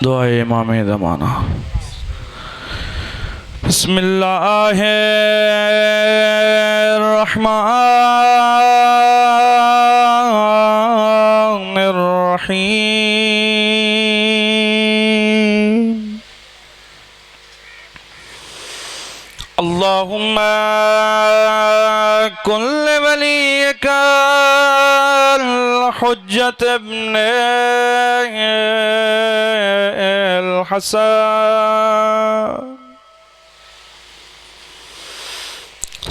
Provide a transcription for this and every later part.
दुआए इमाम ज़माना। बिस्मिल्लाहिर्रहमानिर्रहीम। अल्लाहुम्मा कुल्ल वलियका हुज्जत इब्ने हसन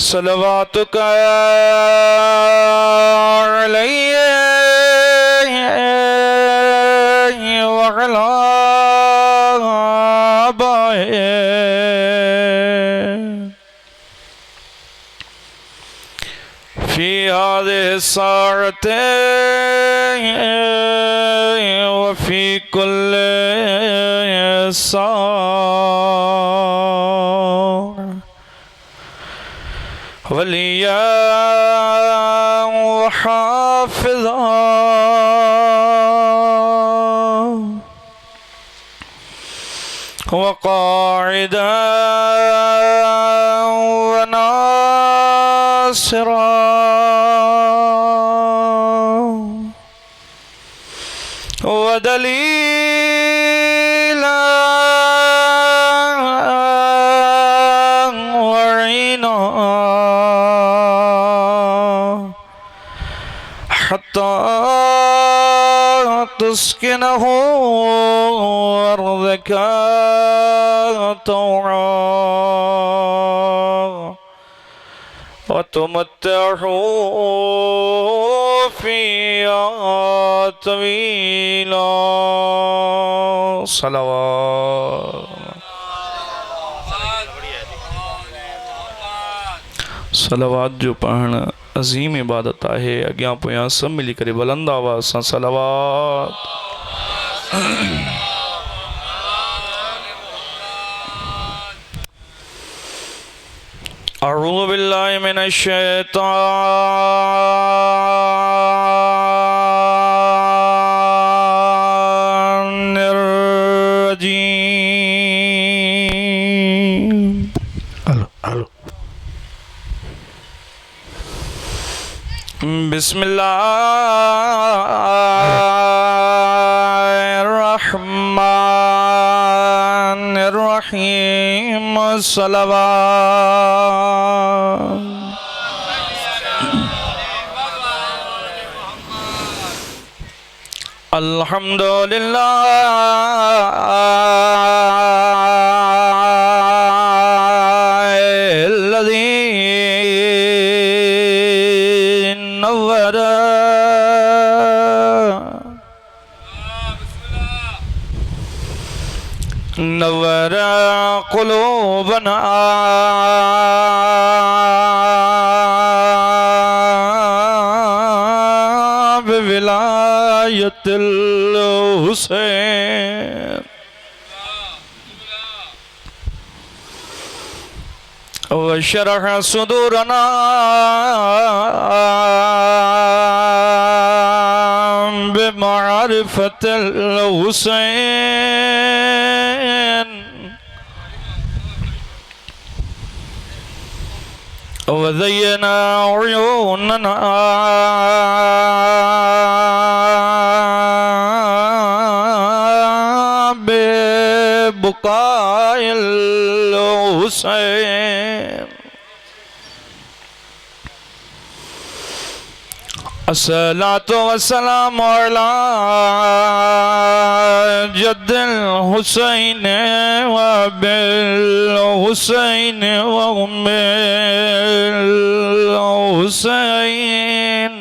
सलवातुका अलैहि व अला आबाए फी हाज़िहि साअते व फी कुल्लि साअ वलिया व हाफ़िज़ा व क़ाइदन व नासिरा व दलीलन व ईना हत्ता तुस्किनहु अर्ज़का तौआ व तुमत्तिअहु फ़ीहा तवीला। सलावत जो पढ़ण अज़ीम इबादत है। अॻियां पोयां सब मिली करे बुलंद आवाज़ सां सलावत। अऊज़ु बिल्लाहि मिनश शैतानिर रजीम। बिस्मिल्लाहिर्रहमानिर्रहीम। सलावत। अल्हम्दुलिल्लाहिल्लज़ी नव्वर क़ुलूबना बिविलायतिल हुसैन व शरह सुदूरना बिमारिफतिल हुसैन व ज़य्यना उयूनना बिबुकाइल हुसैन। अस्सलातु वस्सलामु अला जद्दिल हुसैन व बिल हुसैन व उम्मिल हुसैन।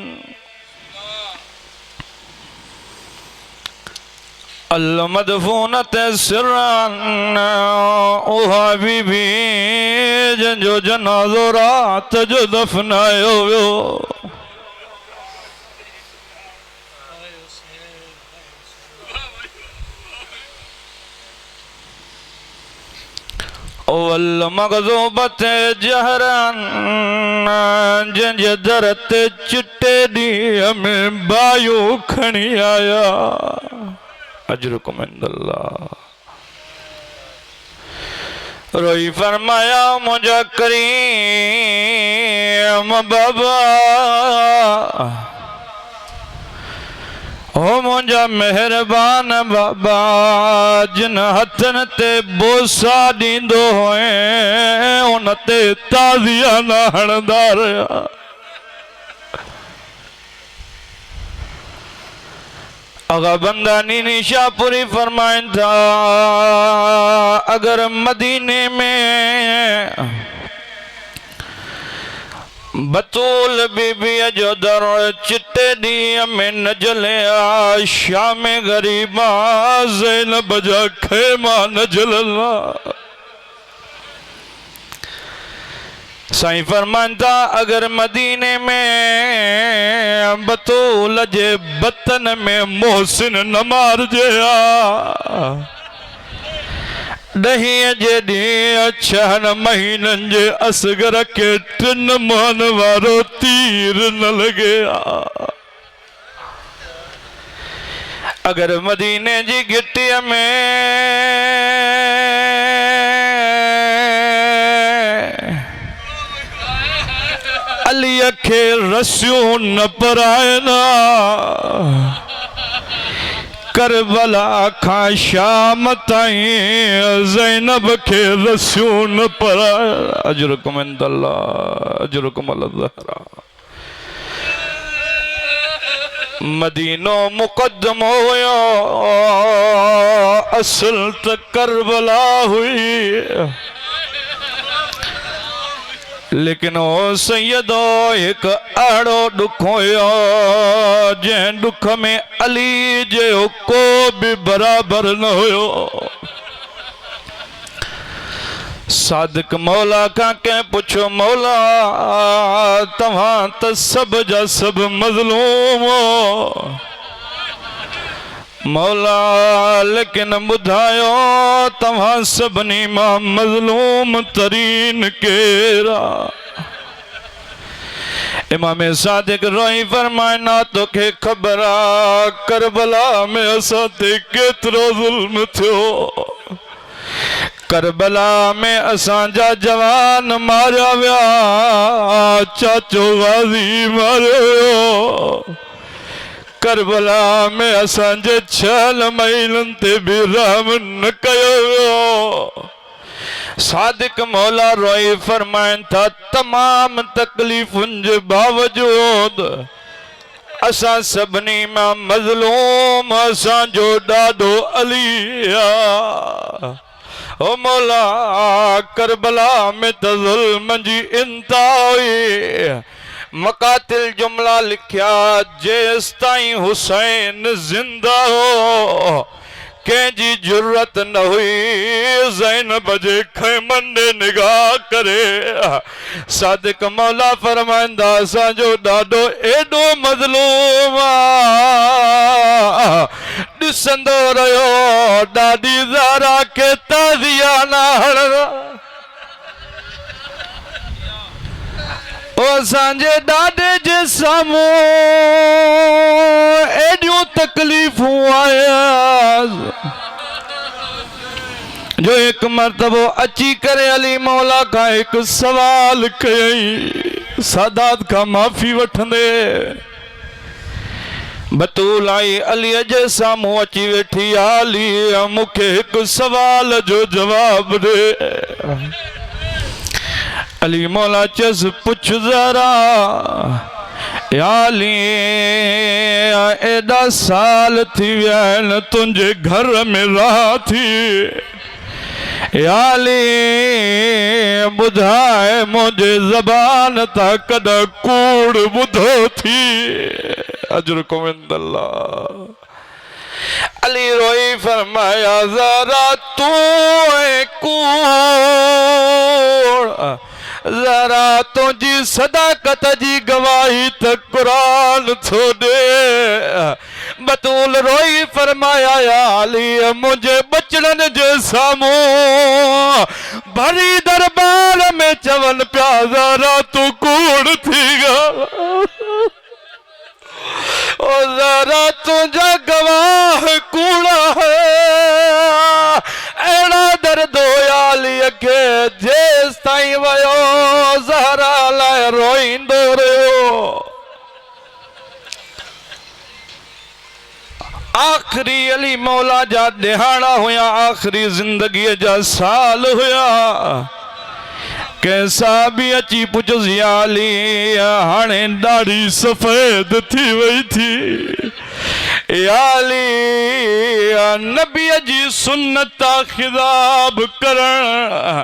अल मदफूनत सिर्रन ओ हबीबी जो जनाज़ो रात जो दफनायो वियो। वल मग़ज़ूबत जहरन जंहिंजे दर ते चिटे ॾींहं में बायूं खणी आया। अजरुकुम इंदल्लाह। रोई फरमाया मुझा करीम बाबा, ओ मुझा मेहरबान बाबा, जिन हथन ते बोसा दींदो है उन ते ताज़िया ना हणदा रहा। अगा बंदा नीनी शाहपुरी फरमाइन था, अगर मदीने में बतूल बीबी जो दर चिट्टे दिया में न जले शाम गरीबा ज़ैनब जा खेमा न जलला। साईं फरमाता अगर मदीने में बतूल जे बतन में मोहसिन न मार जया, दही जे दी छहन महीनन जे असगर के टिन मान वारो तीर न लगे। अगर मदीने जी गिट्टिया में अली के रस्सियों न परायना, करबला खा शाम ताईं ज़ैनब के रस्सियों न परायना। अजरुकुम इंदल्लाह, अजरुकुम अल-ज़हरा। मदीनो मुक़द्दम होयो, असल त करबला हुई। लेकिन ओ सैयदो एक अड़ो दुख होयो जैं दुख में अली जो को भी बराबर न होयो। सादिक मौला का के पुछो मौला तव्हां त सब जा सब मज़लूम हो मौला, लेकिन बुधायो तव्हां सभनी मां मज़लूम तरीन केरा। इमाम सादिक रोई फरमायना तोखे खबर आ करबला में असां ते केतिरो ज़ुल्म थियो। करबला में असां जा जवान मारिया विया, चाचो गाज़ी मारियो। करबला में असांजे 6 महीननि ते भी रहम न कयो। सादिक मौला रोई फरमाइन था तमाम तकलीफ़ुनि जे बावजूद असां सभिनी मां मज़लूम असांजो ॾाढो अली आ। ओ मौला करबला में त ज़ुल्म जी इंतहा हुई। मकातिल जुमला लिखिया जेस ताईं हुसैन जिंदा हो कंहिंजी जुर्रत न हुई ज़ैनब जे ख़ैमन ॾे निगाह करे। सादिक मौला फरमाईंदा असांजो ॾाढो एॾो मज़लूम ॾिसंदो रहियो ॾाढी ज़ारा के ताज़िया न हणंदा। असांजे ॾाॾे जे साम्हूं एॾियूं तकलीफ़ूं आयास जो हिकु मरतबो अची करे अली मौला खां हिकु सवाल कयई। सादात खां माफ़ी वठंदे बतूल आई अलीअ जे साम्हूं अची वेठी अली मूंखे हिकु सवाल जो जवाब ॾे। अली मौला चस पुछ जरा याली एॾा साल थी विया आहिनि तुंहिंजे घर में रहा थी, याली ॿुधाए मुंहिंजे ज़बान तां कॾहिं कूड़ ॿुधो थी। अजरुकुम इंदल्लाह। अली रोई फरमाया ज़रा तू कूड़ जरा तुझी सदाकत जी गवाही त कुरान थो दे। बतूल रोई फरमाया अली मुझे बचड़न जे साम्हूं भरी दरबार में चवन पिया जरा तू कूड़ थी गा। ओ ज़रा तुझा गवाह कूड़ा है एड़ा दर्द आली के जेस ताई वयो ज़हरा लाए रोईंदो रहो। आखिरी अली मौला जा दिहाड़ा हुआ, आखिरी जिंदगी जा साल हुआ। कैसा भी अची पुछ ज़ियाली हाणे दाढ़ी सफेद थी वही थी। याली नबी जी सुन्नत खिताब करण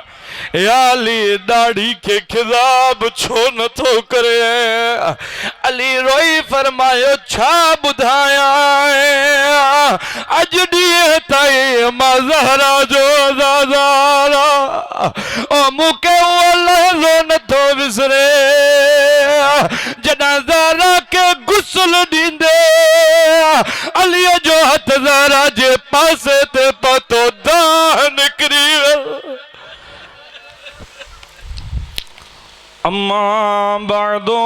याली दाढ़ी के खिताब छो न थो करे। अली रोई फरमायो छा बुधाया अज ॾींहं ताईं मां ज़हरा जो ज़ाज़ारा ओ मूंखे उहो लहज़ो नथो विसरे जॾहिं ज़हरा के गुस्ल ॾींदे अलीअ जो हथ ज़हरा जे पासे ते पतो दाह निकिरी वियो। अम्मा बादो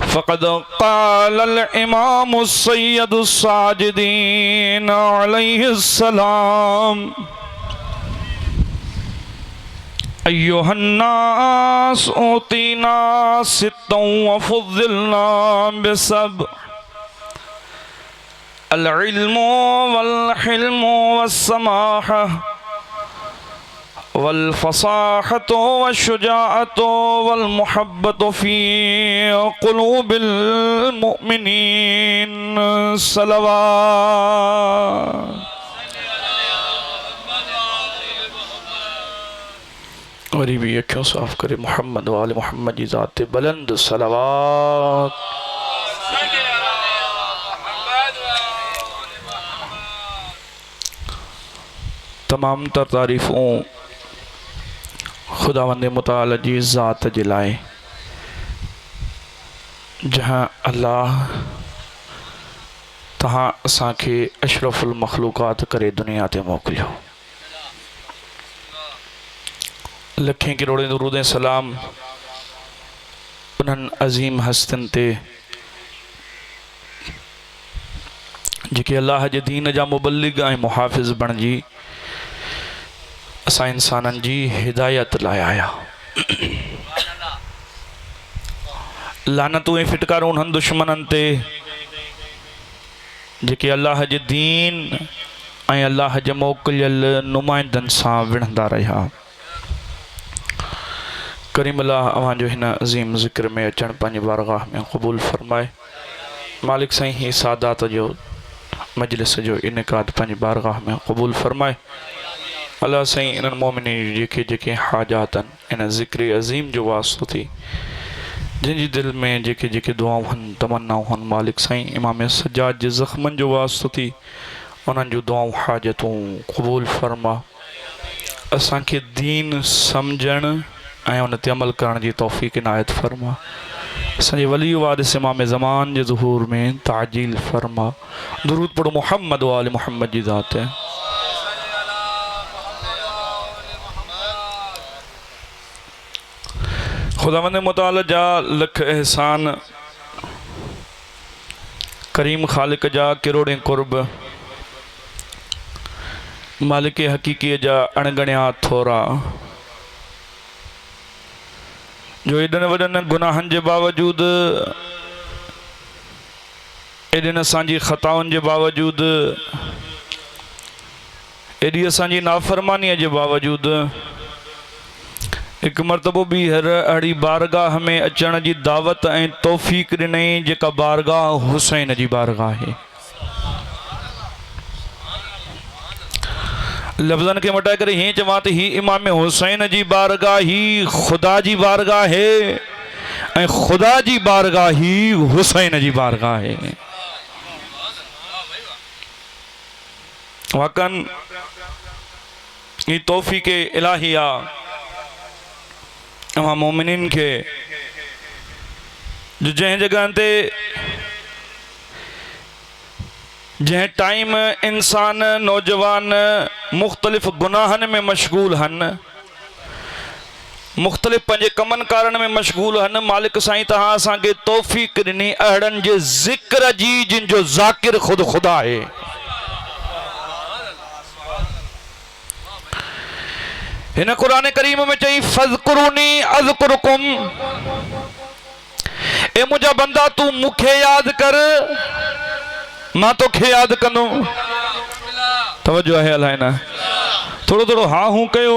फ़क़द क़ाल इमाम सैयद साजिदीन अलैहिस्सलाम अय्युहन्नास उतीना सित्तों व फ़ुज़्ज़िलना बिसब अल इल्मु वल हिल्मु वस्समाहा वल फसाहतो व शुजाअतो वल मुहब्बतो फी क़ुलूबिल मुमिनीन सलवात। और भी अखियों साफ करे मोहम्मद वाले मोहम्मद जी ज़ात बुलंद सलवात। तमाम तर तारीफ़ों खुदावंद मुताला जी ज़ात जे लाए जहाँ अल्लाह तहां असांखे अशरफुल मखलूक़ात करे दुनिया ते मोकिलियो। लखें करोड़े दुरूद सलाम उन्हनि अज़ीम हस्तियुनि ते जेके अल्लाह जे दीन जा मुबल्लिग ऐं मुहाफ़िज़ बणिजी असां इंसाननि जी हिदायत लाइ आया। लानतूं ऐं फिटकारूं उन्हनि दुश्मननि ते जेके अल्लाह जे दीन ऐं अल्लाह जे मोकिलियल नुमाइंदनि सां विढ़ंदा रहिया। करीम अल्लाह अव्हां जो हिन अज़ीम ज़िक्र में अचण पंहिंजी बारगाह में क़बूल फरमाए। मालिक साईं ही सादात जो मजलिस जो इनकाद पंहिंजी बारगाह में क़बूल फरमाए। अल्लाह साईं इन्हनि मोमिनीन जेके जेके हाजात आहिनि इन ज़िक्र अज़ीम जो वास्तो थी जिनजी दिल में जेके जेके दुआऊं आहिनि तमन्नाऊं आहिनि मालिक साईं इमाम सज्जाद जे ज़ख्मनि जो वास्तो थी उन्हनि जूं दुआऊं हाजतूं क़बूल फरमा। असांखे दीन सम्झण ऐं उन ते अमल करण जी तौफ़ीक़ इनायत फरमा। असांजे वली वारिस इमाम ज़मान जे ज़ुहूर में ताजील फरमा। दुरूद पढ़ो मोहम्मद वाले मोहम्मद जी ज़ात है। खुदावंद मुताला जा लख एहसान करीम खालिक जा किरोड़े कुर्ब मालिक हकीकी जा अणगणिया थोरा जो एडन वडन गुनाहन के बावजूद एडन असांजी खताउन के बावजूद एडी असांजी नाफरमानी के बावजूद एक मरतबो भी हर अड़ी बारगाह में अचण की दावत ऐं तौफ़ीक़ ॾिनई जेका बारगाह हुसैन जी बारगाह है। लफ्ज़न के मटाए करे हीअं चवां त ही इमाम हुसैन जी बारगाह ही खुदा जी बारगाह है ऐं खुदा जी बारगाह ही हुसैन जी बारगाह है। वाकन ये तौफ़ीक़ इलाही आ अवां मोमिनीन के जो जैं जगह ते जैं टाइम इंसान नौजवान मुख्तलिफ गुनाहन में मशगूल हन मुख़्तलिफ़ पंहिंजे कमनि कारण में मशगूल हन। मालिक साईं तहां असांखे तौफ़ीक़ ॾिनी अहिड़नि जे ज़िक्र जी जिन जो ज़ाकिर ख़ुदि ख़ुदा आहे। हिन क़ुरान करीम में चई फ़ज़्कुरूनी अज़्कुरुकुम, ए मुंहिंजा बंदा तूं मूंखे यादि कर मां तोखे यादि कंदुमि। तवज्जो आहे अलाए न? थोरो थोरो हा हूं कयो,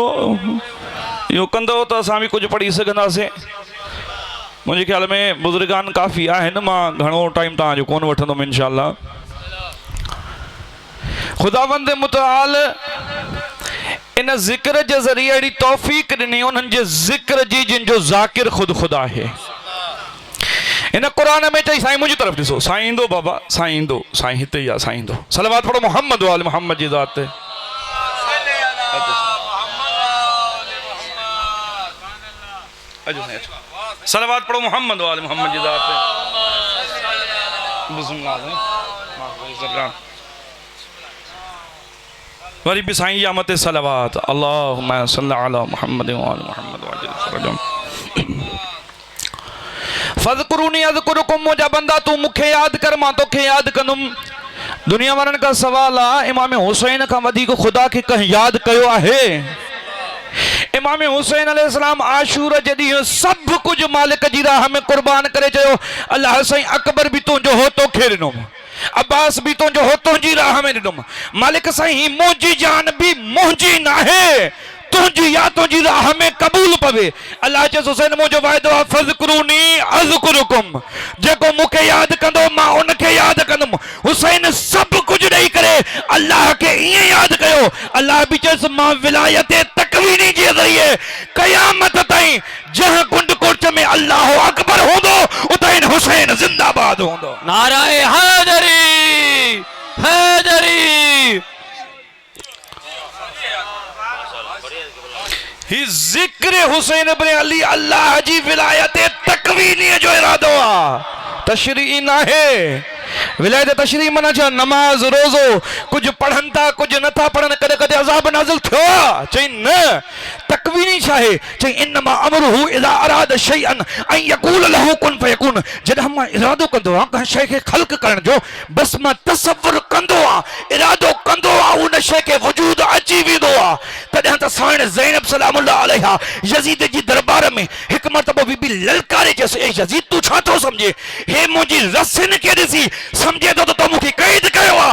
इहो कंदो त असां बि कुझु पढ़ी सघंदासीं। मुंहिंजे ख़्याल में बुज़ुर्गान काफ़ी आहिनि, मां घणो टाइम तव्हांजो कोन वठंदुमि इंशाअल्लाह। ख़ुदावंद मुतआल इन ज़िक्र जे ज़रिए अहिड़ी तौफ़ीक़ ॾिनी उन्हनि जे ज़िक्र जी जिन जो ज़ाकिर ख़ुदि ख़ुदा आहे। इन क़ुरान में चई साईं मुंहिंजी तरफ़ ॾिसो, साईं ईंदो बाबा, साईं ईंदो, साईं हिते ई आहे, साईं ईंदो। सलवात पढ़ो मोहम्मद वाले मोहम्मद जी ज़ात ते। सलवात पढ़ो मोहम्मद वाले मोहम्मद जी ज़ात ते। वरी भी साईं या मते सलवात अल्लाहुम्मा सल्लि अला मुहम्मद व आलि मुहम्मद वजल फ़ज़्कुरूनी अज़्कुरुकुम, मुंहिंजा बंदा तूं मूंखे यादि कर मां तोखे यादि कंदुमि। दुनिया वारनि का सवाल आहे इमाम हुसैन खां वधीक ख़ुदा खे कंहिं यादि कयो आहे? इमाम हुसैन अलैहिस्सलाम आशूर जे ॾींहुं सभु कुझु मालिक जी राह में क़ुर्बान करे चयो अल्लाह साईं अकबर भी तुंहिंजो हो तोखे ॾिनुमि, अब्बास भी तुंहिंजो हो तुंहिंजी राह में ॾिनुमि। मालिक साईं ही मुंहिंजी जान भी मुंहिंजी नाहे, तुंहिंजी या तुंहिंजी राह में क़बूल पवे। अल्लाह चयसि हुसैन मुंहिंजो वाइदो आहे फ़ज़्कुरूनी अज़्कुरुकुम, जेको मूंखे यादि कंदो मां उनखे यादि कंदुमि। हुसैन सभु कुझु ॾेई करे अल्लाह खे ईअं यादि कयो। अल्लाह बि चयसि मां विलायत तकवीनी जे ज़रिए क़यामत ताईं जंहिं कुंड कुर्च में अल्लाह अकबर हूंदो उतां हुसैन ज़िंदाबाद हूंदो। नाराए हैदरी हैदरी। ही ज़िक्र हुसैन इब्न अली अल्लाह जी विलायत तकवीनी जो इरादो आहे, तशरीई नाहे। विलायत तशरीई माना छा? नमाज रोज़ो कुछ पढ़न था कुछ नथा पढ़न, कदे कदे अज़ाब नाज़िल थियो आहे। चई न तकवीनी छा आहे? चई इन्नमा अमरुहु इज़ा अराद शैअन अन यक़ूल लहु कुन फयकून, जॾहिं मां इरादो कंदो आहियां कंहिं शइ खे ख़ल्क़ करण जो, बस मां तसव्वुर कंदो आहियां, इरादो कंदो आहियां, उन शइ खे वजूद अची वेंदो आहे। तॾहिं त साण ज़ैनब सलामुल्लाह अलैहा यज़ीद जी दरबार में हिकु मरतबो बीबी ललकारे चयसि ए यज़ीद तूं छा थो सम्झे? हे मुंहिंजी रसिन खे ॾिसी समझे तो तो मुखे कैद कयो आ,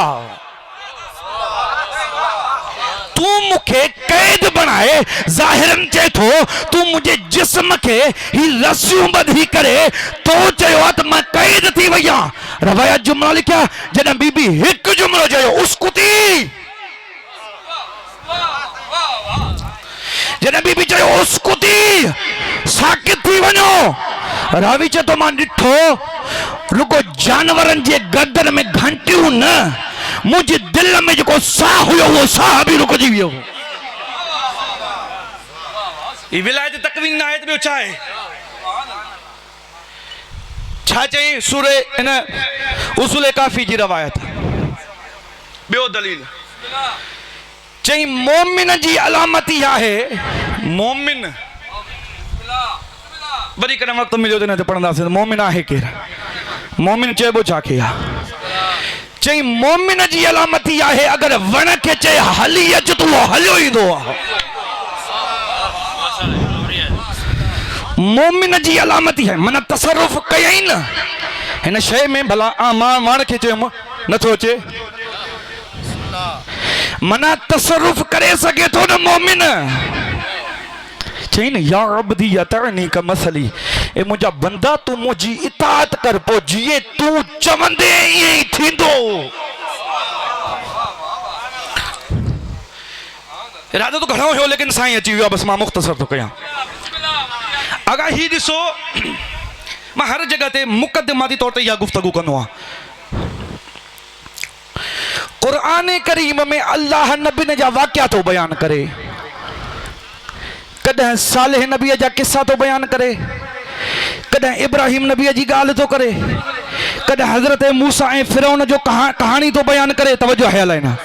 तू मुखे कैद बनाए ज़ाहिरन चे थो तू मुझे जिस्म के ही रस्सियों बधी करे तो चयो त मैं कैद थी वई आ। रवाया जुमला लिखा जॾहिं बीबी हिकु जुमलो चयो उसकुती, जॾहिं बीबी चयो उसकुती साकित थी वञो। रावी चए तो मां ॾिठो रुगो जानवरनि जे गर्दन में घंटियूं न, मुंहिंजे दिल में जेको साह हुयो उहो साह बि रुकिजी वियो। ही विलायत तकवीन न आहे त ॿियो छा आहे? छा चई सूरे इन उसूल काफ़ी जी रवायत? ॿियो दलील चई मोमिन जी अलामत ई आहे, मोमिन वरी कॾहिं वक़्तु मिलियो त न त पढ़ंदासीं मोमिन आहे केरु? मोमिन चइबो छा खे आहे? चई मोमिन जी अलामत ई आहे अगरि वण खे चए हली अच त उहो हलियो ईंदो आहे। मोमिन जी अलामत ई आहे माना तसरुफ़ कयई न हिन शइ में, भला मां वण खे चयुमि नथो अचे, माना तसरुफ़ करे सघे थो न मोमिन। चई न या अब्दी यतअनी का मसली, ए मुंहिंजा बंदा तूं मुंहिंजी इताअत कर पोइ जीअं तूं चवंदे ईअं ई थींदो। इरादो तो घणो हुयो लेकिन साईं अची वियो, बस मां मुख़्तसर थो कयां। अगरि ही ॾिसो मां हर जगह ते मुक़दमाती तौर ते इहा गुफ़्तगू कंदो आहियां। क़ुरान करीम में अल्लाह नबीन जा वाक़िया थो बयान करे, कॾहिं सालेह नबीअ जा किस्सा तो बयान करे, कॾहिं इब्राहिम नबीअ जी ॻाल्हि तो करे, कॾहिं हज़रत मूसा ऐं फिरौन जो कहानी तो बयान करे। तवज्जो है अलाए न?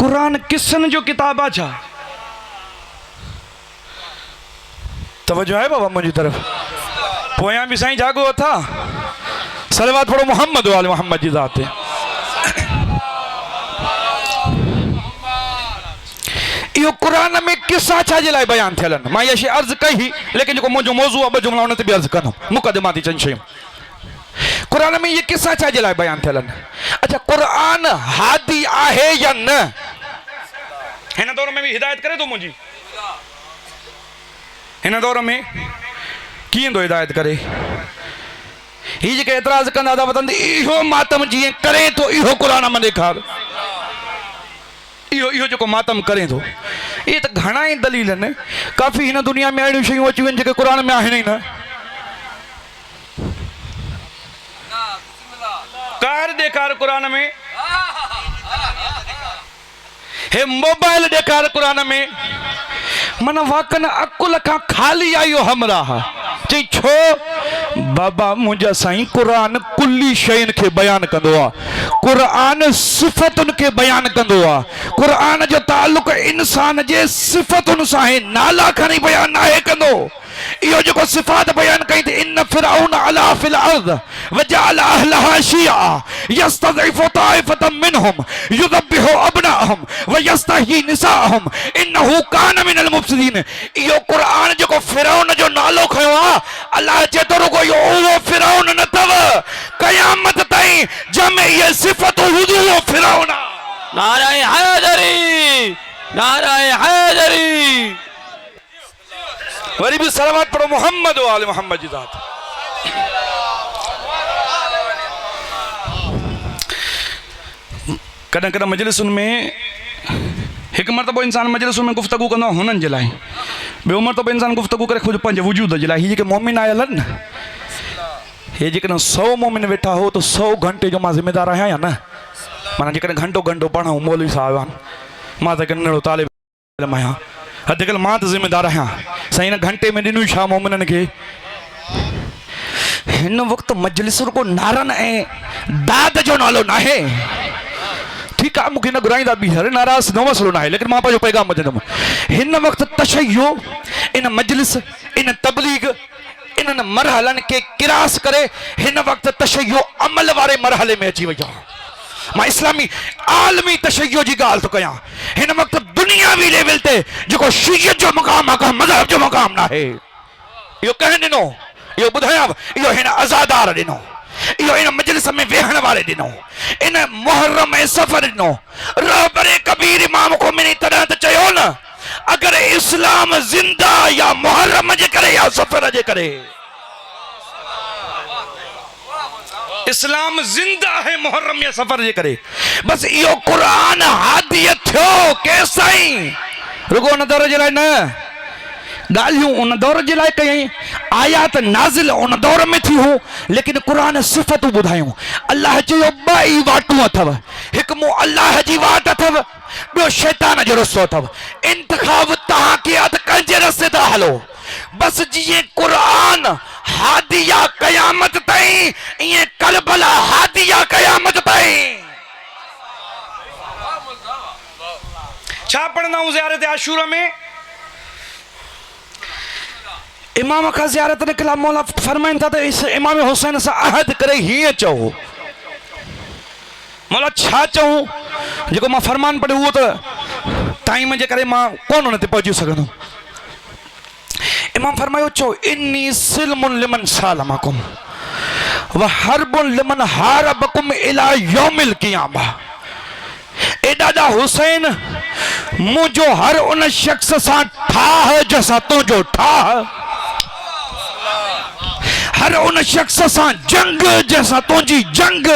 क़ुरान किस्सनि जो किताब आहे छा? तवज्जो है बाबा मुंहिंजी तरफ़ पोयां बि साईं जागो था सलवात पढ़ो मोहम्मद वाले मोहम्मद जी ज़ात ते इहो क़ुरान में किसा छाजे लाइ बयान थियल आहिनि मां इहा शइ अर्ज़ु कई लेकिन जेको मुंहिंजो मौज़ू आहे ॿ जुमिला उन ते बि अर्ज़ु कंदुमि मुक़दमाती चंद शयूं क़ुरान में इहे किसा छाजे लाइ बयान थियल आहिनि अच्छा क़ुरान हादी आहे या न हिन दौर में बि हिदायत करे थो मुंहिंजी हिन दौर में कीअं थो हिदायत करे हीअ जेके एतिराज़ कंदा था वतन इहो मातम जीअं करे थो इहो क़ुरान में ॾेखार इहो जेको मातम करे थो इहे त घणा ई दलील आहिनि काफ़ी हिन दुनिया में अहिड़ियूं शयूं अची आहिनि जेके क़ुरान में आहिनि ई न कार ॾेखार क़ुरान में हे मोबाइल ॾेखार क़ुरान में मन वाकन अकुल खां खाली आयो हमराह चई छो बाबा मुंहिंजा साईं क़ुरान कुल्ली शयुनि खे बयानु कंदो आहे क़ुरान सिफ़तुनि खे बयानु कंदो आहे क़ुरान जो तालुक़ इंसान जे सिफ़तुनि सां आहे नाला खणी बयानु नाहे कंदो इहो जेको सिफ़ात बयानु कई त इन फिरऔन अला फिल अर्द वजअल अहलहा शिया यस्तज़इफु ताइफतम मिनहुम युज़ब्बिहु अबनाअहुम वयस्तही निसाअहुम इन्नहु कान मिनल मुफ़्सिदीन इहो क़ुरान जेको फिरऔन जो नालो खयो आहे अल्लाह चए थो रुगो इहो उहो फिरऔन न अथव क़यामत ताईं जंहिंमें इहे सिफ़तूं हूंदियूं उहो फिरऔन आहे नाराए हैदरी नाराए हैदरी वरी भी सलावत पढ़ो मोहम्मद वाले मोहम्मद जी ज़ात कॾहिं कॾहिं मजलिसुनि में हिकु मरतबो इंसान मजलिसुनि में गुफ़्तगू कंदो आहे हुननि जे लाइ ॿियो मरतबो इंसान गुफ़्तगू करे ख़ुदि पंहिंजे वजूद जे लाइ हीअ जेके मोमिन आयल आहिनि न हे जेकॾहिं 100 मोमिन वेठा हो त 100 घंटे जो मां ज़िम्मेदार आहियां या न माना जेकॾहिं घंटो घंटो पढ़ूं मौलवी साहिब आहिनि मां त नंढो तालिब इल्म आहियां अॼुकल्ह मां त ज़िम्मेदार आहियां साईं हिन घंटे में ॾिनूं छा मोमिननि खे हिन वक़्तु मजलिस रुगो नारनि ऐं दाद जो नालो नाहे ठीकु आहे मूंखे न घुराईंदा ॿीहर नाराज़ न मसलो नाहे लेकिन मां पंहिंजो पैगाम वझंदुमि हिन वक़्तु तशय्यो इन मजलिस इन तबलीग इन्हनि मरहलनि खे किरास करे हिन वक़्तु तशय्यो अमल वारे मरहले में अची वई आहे मां इस्लामी आलमी तशय्यो जी ॻाल्हि थो कयां हिन वक़्तु दुनियावी लेवल ते जेको शीयत जो मक़ाम आहे का मज़हब जो मक़ाम न आहे इहो कंहिं ॾिनो इहो ॿुधायां इहो हिन अज़ादार ॾिनो इहो इन मजलिस में वेहण वारे ॾिनो इन मुहर्रम ऐं सफ़र ॾिनो रहबरे कबीर इमाम ख़ुमैनी तॾहिं त चयो न अगरि इस्लाम ज़िंदा या मुहर्रम जे करे या सफ़र जे करे इस्लाम जिंदा है मुहर्रम या सफर जे करे बस इहो क़ुरान हादियत थियो केसाईं रुगो उन दौर जे लाइ न ॻाल्हियूं उन दौर जे लाइ कयईं आयात नाज़िल उन दौर में थियूं लेकिन क़ुरान सिफ़तूं ॿुधायूं अल्लाह चयो ॿ ई वाटूं अथव हिकु मूं अल्लाह जी वाट अथव ॿियो शैतान जो रस्तो अथव इंतिखाब तव्हांखे अध कंहिंजे रस्ते तां हलो बस जीअं क़ुरान हादिया क़यामत ताईं इएं करबला हादिया क़यामत ताईं छा पढ़ंदा आहियूं ज़ियारत आशूरा में इमाम खां ज़ियारत निकिला मौला फरमाइनि था त इस इमाम हुसैन सां अहद करे हीअं चओ मौला छा चऊं जेको मां फरमान पढ़ियो उहो त टाइम जे करे मां कोन हुन ते पहुची सघंदुमि इमाम फरमायो चो इन्नी सिल्मुन लिमन सालमकुम व हरबुन लिमन हारबकुम इला यौमिल क़ियामा ए दादा हुसैन मुझो हर उन शख्स सां ठाह जैसा तुझो ठाह हर उन शख्स सां जंग जैसा तुझी जंग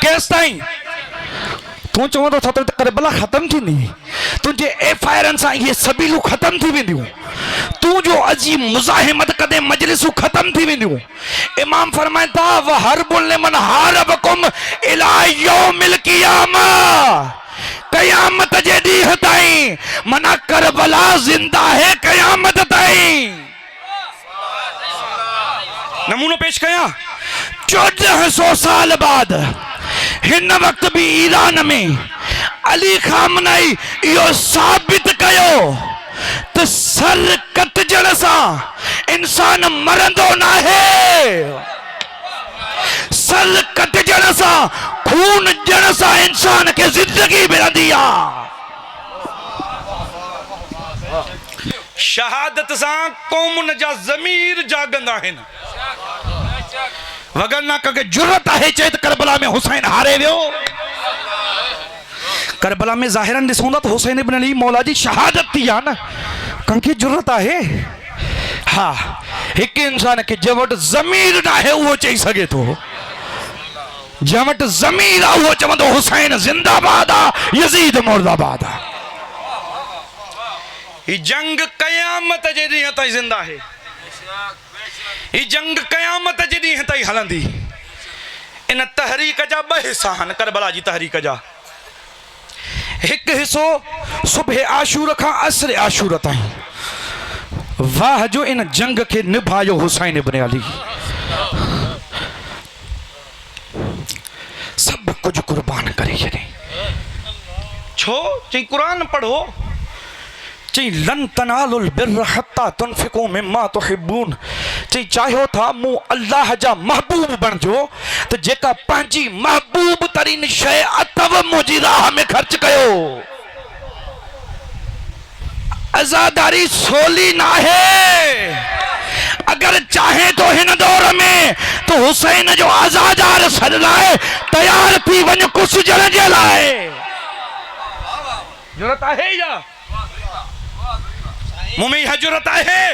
केस ताईं तूं चवंदो छा त करबला ख़त्म थींदी तुंहिंजे एफआईआरनि सां इहे सबीलूं ख़त्म थी वेंदियूं तूं जो अजीब मुज़ाहिमत कदे मजलिसूं ख़त्म थी वेंदियूं इमाम फरमाइनि था व हरबुन लिमन हारबकुम इला यौमिल क़ियामा क़यामत जे ॾींहं ताईं मना करबला ज़िंदा है क़यामत ताईं नमूनो पेश कयां 1400 साल बाद हिन वक्त भी ईरान में अली खामनाई इहो साबित कयो त सर कटजण सां इंसान मरंदो न आहे, सर कटजण सां खून ॾियण सां इंसान खे ज़िंदगी मिलंदी आहे। शहादत सां क़ौमुनि जा ज़मीर जागंदा आहिनि। वगरना कंहिंखे जुरत आहे चए त करबला में हुसैन हारे वियो। करबला में ज़ाहिरन ॾिसूं था त हुसैन इब्न अली मौला जी शहादत थी आहे न, कंहिंखे जुरत आहे? हा, हिकु इंसान खे जंहिं वटि ज़मीर न आहे उहो चई सघे थो, जंहिं वटि ज़मीर आहे उहो चवंदो हुसैन ज़िंदाबाद आहे, यज़ीद मुर्दाबाद आहे। ही जंग क़यामत जे ॾींहं ताईं ज़िंदा आहे, ही जंग क़यामत जे ॾींहं ताईं हलंदी। इन तहरीक जा ॿ हिसा आहिनि, करबला जी तहरीक जा। हिकु हिसो सुबह आशूर खां असर आशूर ताईं वाह जो इन जंग खे निभायो हुसैन इब्न अली। सब कुछ कुर्बान करे छॾे। छो चई कुरान पढ़ो, चई लन तनालुल बिर्र हत्ता तुनफिकू मिम्मा तुहिब्बून। चई चाहियो था मूं अल्लाह जा महबूब बणिजो त जेका पंहिंजी महबूब तरीन शइ अथव मुंहिंजी राह में ख़र्च कयो। आज़ादारी सोली न आहे। अगर चाहे तो हिन दौर में तो हुसैन जो आज़ादार सर लाए तैयार थी वञ कुसजण जे लाइ। जरूरत आहे या मुंह में यह जरूरत आहे?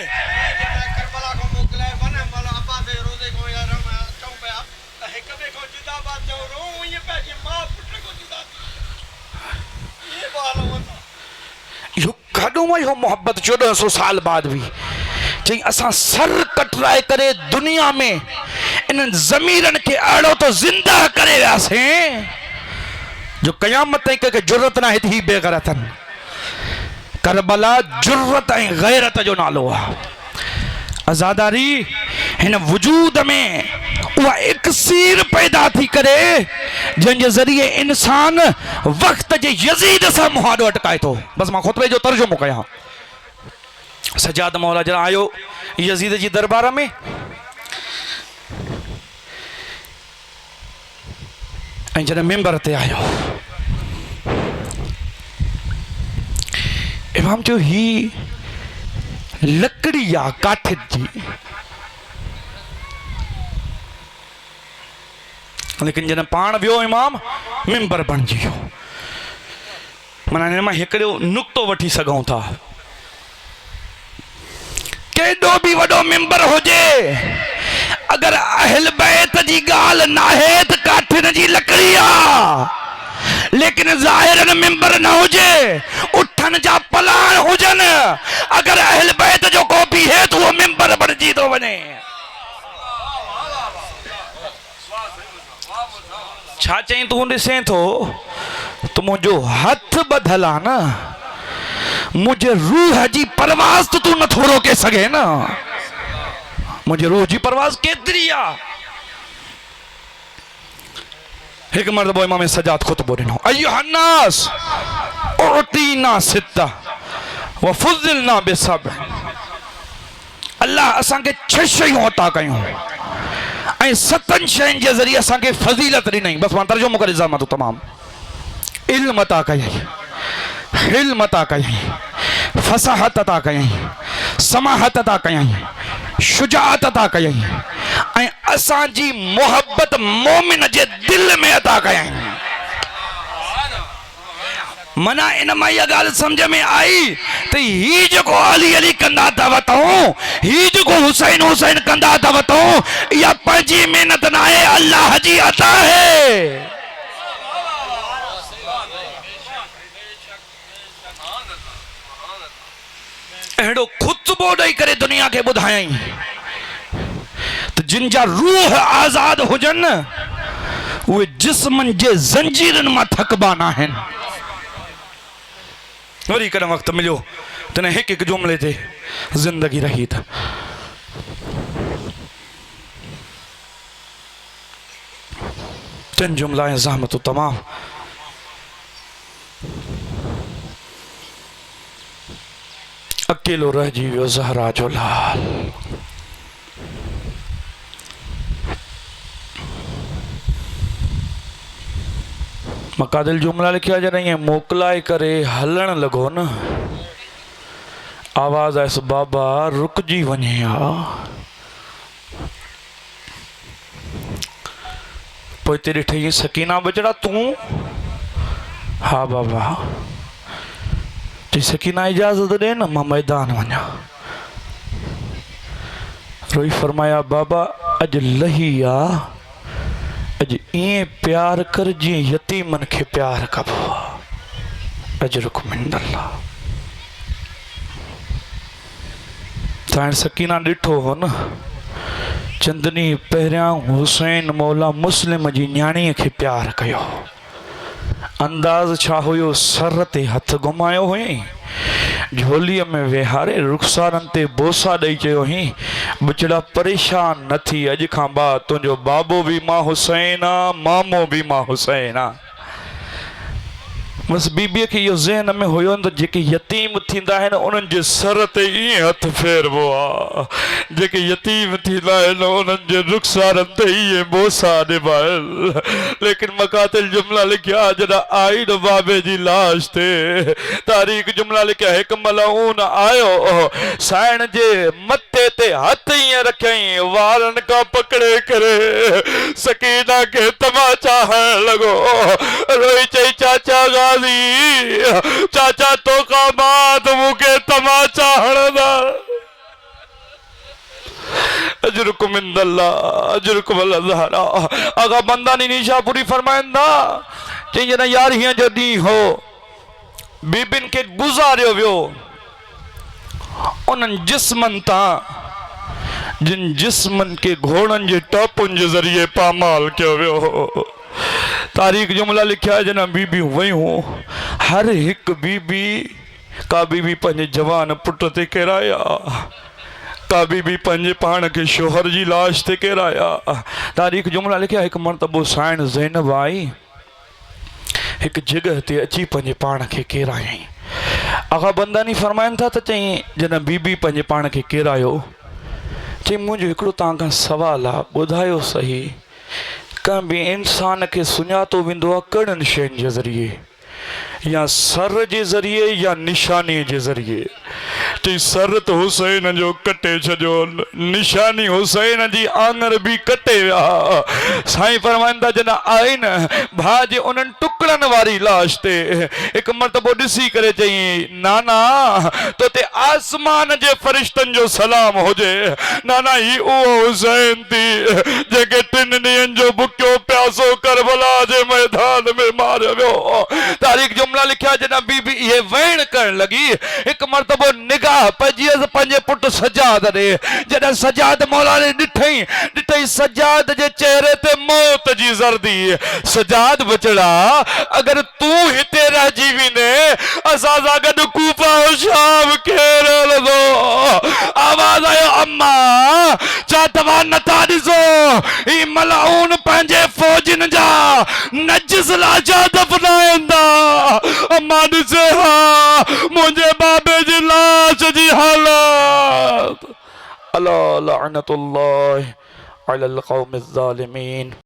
यो मोहब्बत 1400 साल बाद भी चई असां सर कटराए करे दुनिया में इन ज़मीरन के अड़ो तो जिंदा करे वियासीं जो क़यामत ताईं कंहिंखे जुर्रत न आहे। बेगैरतन करबला जुर्रत ऐं गैरत जो नालो आहे। आज़ादारी हिन वजूद में उहा इक्सीर पैदा थी करे जंहिंजे ज़रिए इंसान वक्त जे यज़ीद सां मुहादो अटकाए थो। बस मां खुतबे जो तर्जुमो कयां। सजाद मौला जरा आयो यज़ीद जी दरबार में, ऐं जॾहिं मिंबर ते आयो इमाम जो ही लकड़ी आ काठ जी, लेकिन जॾहिं पाण वियो इमाम मिंबर बणिजी वियो। माना हिन मां हिकिड़ो नुक़्तो वठी सघूं था, केॾो बि वॾो मिंबर हुजे अगर अहल बैत जी ॻाल्हि न आहे त काठिन जी लकड़ी आ। लेकिन ज़ाहिरन मिंबर न हुजे, उठन जा पलाण हुजनि, अगर अहल बैत जो को बीहे तो वो मिंबर बणिजी थो वञे। छा चई तूं ॾिसें थो तो मुंहिंजो हथ ॿधल आहे न, मुझे रूह जी परवाज़ तो तू नथो रोके सघे न। मुझे रूह जी परवाज़ केतिरी आहे। हिकु मर्तबो इमाम सजाद खुतबो ॾिनो, अय्युहन्नास उतीना सित्ता व फुज़िलना बिसब। अल्लाह असांखे 6 शयूं अता कयूं ऐं 7 शयुनि जे ज़रिए असांखे फज़ीलत ॾिनई। बस मां तर्जुमो करे ज़ामा तो तमाम इल्म अता कयई, हिल्म अता कयई, फसाहत अता कयई, समाहत अता कयई, शुजाअत अता कयई ऐं असांजी मोहब्बत मोमिन जे दिल में अता कयई। मना इन मां इहा ॻाल्हि सम्झ में आई त ही जेको अली अली कंदा था वठूं, ही जेको हुसैन हुसैन कंदा था वठूं, इहा पंहिंजी महिनत न आहे, अल्लाह जी अता है। अहिड़ो खुतबो ॾेई करे दुनिया खे ॿुधायई त जिन जा रूह आज़ाद हुजनि उहे जिस्मनि जे ज़ंजीरनि मां थकबा न आहिनि। वरी कॾहिं वक़्तु मिलियो तॾहिं हिकु हिकु जुमिले ते ज़िंदगी रही त तिन जुमिला ऐं ज़हमतूं तमामु। अकेलो रह जी वियो ज़हरा जो लाल। मकादिल जुमला लिखिया जॾहिं मोकिलाए करे हलण लॻो न, आवाज़ आयसि बाबा रुकजी वञे हा। पोइ हिते ॾिठई सकीना बचड़ा तूं? हा बाबा। चई सकीना इजाज़त ॾे न मां मैदान वञा। रोई फरमाया बाबा अॼु लही आ, अॼु ईअं प्यार कर जीअं यतीमन खे प्यार कबो आहे। अजरुक मिनल्लाह। ताण सकीना ॾिठो हो न, चंदनी पहिरियां हुसैन मौला मुस्लिम जी न्याणीअ खे प्यार कयो। अंदाज़ छा हुयो, सर ते हथ घुमायो हुयईं, झोलीअ में वेहारे रुखसारनि ते बोसा ॾेई चयो हुई बचड़ा परेशान न थी, अॼु खां बाद तुंहिंजो बाबो बि मां हुसैन आ, मामो बि मां हुसैन आ। बस बीबीअ खे इहो ज़हन में हुयो त जेके यतीम थींदा आहिनि उन्हनि जे सर ते ईअं हथ फेरबो आहे, जेके यतीम थींदा आहिनि उन्हनि जे रुखसारनि ते ईअं बोसा ॾिबा आहिनि। लेकिन मकातिल जुमला लिखिया जॾहिं आई न बाबे जी लाश ते, तारीख़ जुमला लिखिया हिकु मलऊन आयो साइण जे मथे ते हथ ईअं रखियईं, वारनि खां पकड़े करे सकीना खे तमाचा हणण लॻो। रोई चई चाचा चाचा तो का बात मुके तमाचा हणंदा। अजरुकुम इंदल्लाह अजरुकुम अल्लाह। आगा बंदानी निशा पूरी फरमाइंदा चई जॾहिं यारहीं जो ॾींहुं हो, बीबिन खे गुज़ारियो वियो उन्हनि जिस्मनि तां जिन जिस्मनि के घोड़नि जे टापुनि जे ज़रिए पामाल कयो वियो हो। तारीख़ जुमला लिखिया जना बीबियूं वयूं, हर हिकु बीबी, का बीबी पंहिंजे जवान पुट ते किराया, का बीबी पंहिंजे पाण खे शोहर जी लाश ते किराया। तारीख़ जुमला लिखिया हिकु मरतबो साइण ज़ैनब आई, हिकु जॻह ते अची पंहिंजे पाण खे किरायईं। आगा बंदानी फरमाइनि था त चई जॾहिं बीबी पंहिंजे पाण खे किरायो, चई मुंहिंजो हिकिड़ो तव्हां खां सुवालु आहे, ॿुधायो सही कंहिं बि इंसान खे सुञातो वेंदो आहे कहिड़नि शयुनि जे ज़रिए, या सर जे ज़रिए या निशानीअ जे ज़रिए? चई सर त हुसैन जो कटे छॾियो, निशानी हुसैन जी आङर बि कटे विया। साईं फरमाईंदा जॾहिं आई न भाउ जे उन्हनि टुकड़नि वारी लाश ते हिकु मरतबो ॾिसी करे चई नाना तो ते आसमान जे फरिश्तनि जो सलाम हुजे, नाना ही उहो हुसैन थी जेके 3 ॾींहंनि जो बुक्यो प्यासो करबला जे मैदान में मारियो वियो। तारीख़ जुमला लिखिया जॾहिं बीबी इहे वेण करण लॻी, हिकु मरतबो निगाह पइजी पंहिंजे पुट सजाद ॾे। जॾहिं सजाद मौला ने ॾिठई सजाद जे चेहरे ते मौत जी ज़र्दी। सजाद बचड़ा अगर तूं हिते रहिजी वेंदे असां सां गॾु कूफा ऐं शाम केर हलंदो? आवाज़ आयो अम्मा छा तव्हां नथा ॾिसो ही मलऊन पंहिंजे फौजनि जा नजिस लाजा दफ़नाईंदा? अम्मा ॾिसे हा मुंहिंजे बाबे जी लाश जी हालत। अला लअनतुल्लाह अलल क़ौमिज़ ज़ालिमीन।